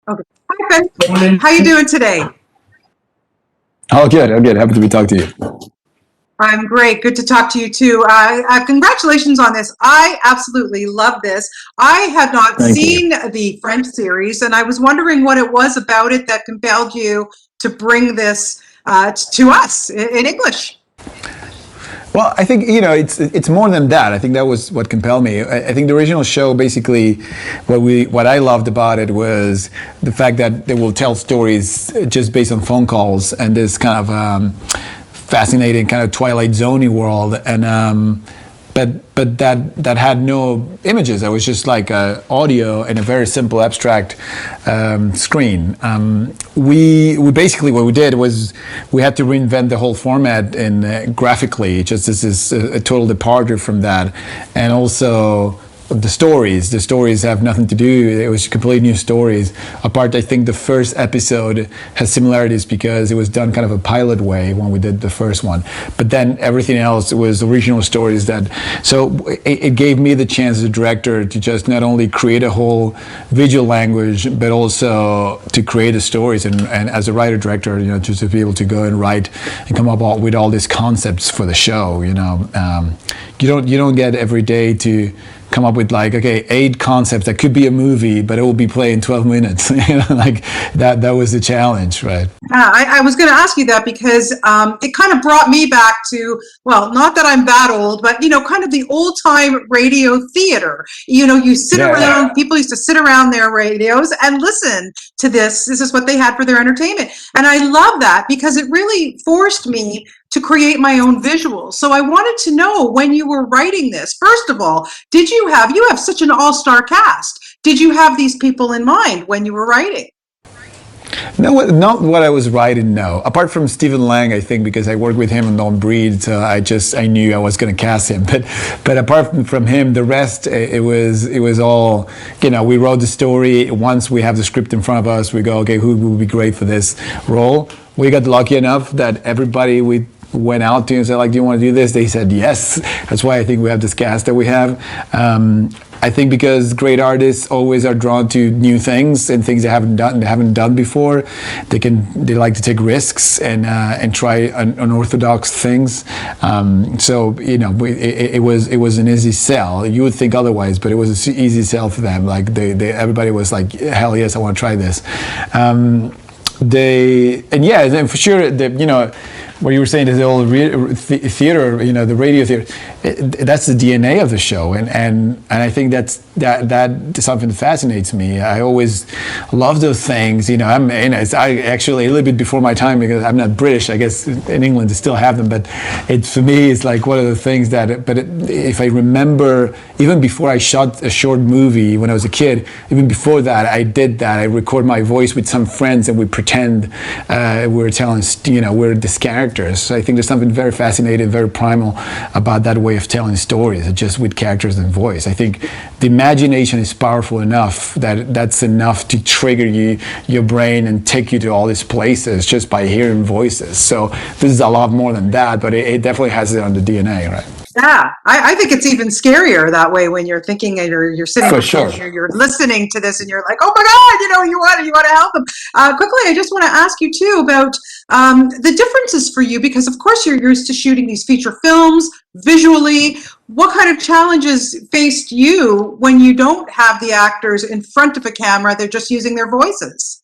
Okay. Hi, Ben. How you doing today? Oh, good. I'm good. Happy to be talking to you. I'm great. Good to talk to you too. Congratulations on this. I absolutely love this. I have not Thank you. seen the French series, and I was wondering what it was about it that compelled you to bring this to us in English. Well, I think it's more than that. I think that was what compelled me. I think the original show basically, what I loved about it was the fact that they will tell stories just based on phone calls and this kind of fascinating kind of Twilight Zoney world, and but that had no images. It was just like audio and a very simple abstract screen. We basically, what we did was we had to reinvent the whole format and graphically, just as is a total departure from that, and also the stories have nothing to do. It was completely new stories. Apart, I think the first episode has similarities because it was done kind of a pilot way when we did the first one, but then everything else was original stories. It gave me the chance as a director to just not only create a whole visual language but also to create the stories, and as a writer director, just to be able to go and write and come up with all these concepts for the show. You don't get every day to come up with like, okay, 8 concepts that could be a movie, but it will be played in 12 minutes. Like that was the challenge, right? Yeah, I was going to ask you that because it kind of brought me back to, well, not that I'm that old, but, kind of the old time radio theater. You sit around, people used to sit around their radios and listen to this. This is what they had for their entertainment. And I love that because it really forced me to create my own visuals. So I wanted to know, when you were writing this, first of all, you have such an all-star cast. Did you have these people in mind when you were writing? No, not what I was writing. No, apart from Stephen Lang, I think because I worked with him on Don't Breed, so I knew I was going to cast him. But apart from him, the rest it was all, we wrote the story. Once we have the script in front of us, we go, okay, who would be great for this role? We got lucky enough that everybody we went out to and said, like, do you want to do this? They said yes. That's why I think we have this cast that we have. I think because great artists always are drawn to new things and things they haven't done before. They like to take risks and try unorthodox things. It was an easy sell. You would think otherwise, but it was an easy sell for them. Like everybody was like, hell yes, I want to try this. And for sure, what you were saying is the old theater, the radio theater. That's the DNA of the show, and I think that's something that fascinates me. I always love those things. I actually a little bit before my time because I'm not British. I guess in England they still have them, but for me it's like one of the things that. But if I remember, even before I shot a short movie when I was a kid, even before that I did that. I record my voice with some friends and we pretend we're telling, we're this character. So I think there's something very fascinating, very primal about that way of telling stories, just with characters and voice. I think the imagination is powerful enough that's enough to trigger your brain and take you to all these places just by hearing voices. So this is a lot more than that, but it definitely has it on the DNA, right? Yeah, I think it's even scarier that way when you're thinking and you're sitting, for sure. You're listening to this and you're like, oh my God, you want to help them. Quickly, I just want to ask you too about the differences for you, because of course you're used to shooting these feature films visually. What kind of challenges faced you when you don't have the actors in front of a camera, they're just using their voices?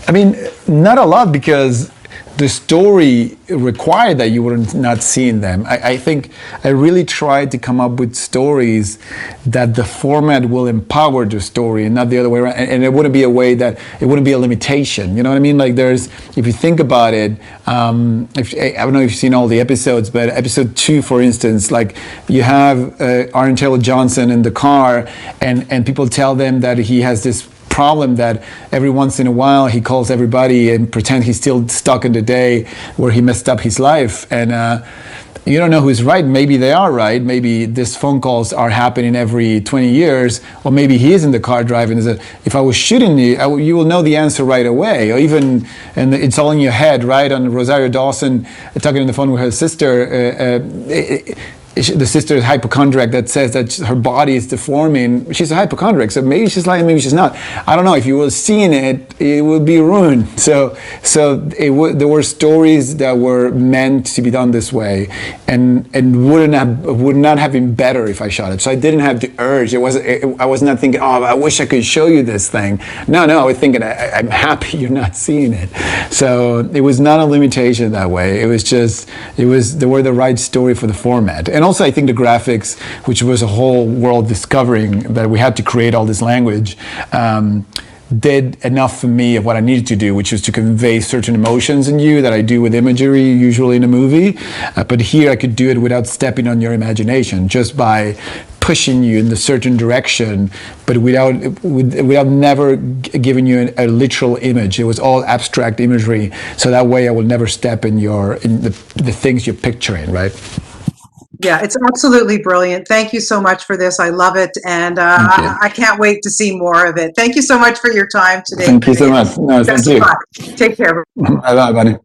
I mean, not a lot, because the story required that you were not seeing them. I think I really tried to come up with stories that the format will empower the story and not the other way around. And it wouldn't be a way that it wouldn't be a limitation. You know what I mean? Like if you think about it, I don't know if you've seen all the episodes, but episode 2, for instance, like you have Aaron Taylor Johnson in the car, and people tell them that he has this problem that every once in a while he calls everybody and pretend he's still stuck in the day where he messed up his life, and you don't know who's right. Maybe they are right. Maybe these phone calls are happening every 20 years, or maybe he is in the car driving and says, if I was shooting you, you will know the answer right away. Or even, and it's all in your head, right? On Rosario Dawson talking on the phone with her sister, the sister is hypochondriac that says that her body is deforming. She's a hypochondriac, so maybe she's lying, maybe she's not. I don't know. If you were seeing it, it would be ruined. So there were stories that were meant to be done this way, and would not have been better if I shot it. So I didn't have the urge. I was not thinking, oh, I wish I could show you this thing. No, I was thinking, I'm happy you're not seeing it. So it was not a limitation that way. It was just, they were the right story for the format. And also I think the graphics, which was a whole world discovering that we had to create all this language, did enough for me of what I needed to do, which is to convey certain emotions in you that I do with imagery, usually in a movie. But here I could do it without stepping on your imagination, just by pushing you in a certain direction, but without never giving you a literal image. It was all abstract imagery, so that way I will never step in the things you're picturing, right? Yeah, it's absolutely brilliant. Thank you so much for this. I love it, and I can't wait to see more of it. Thank you so much for your time today. Thank you so much. No, thank you. Take care. Bye-bye, buddy.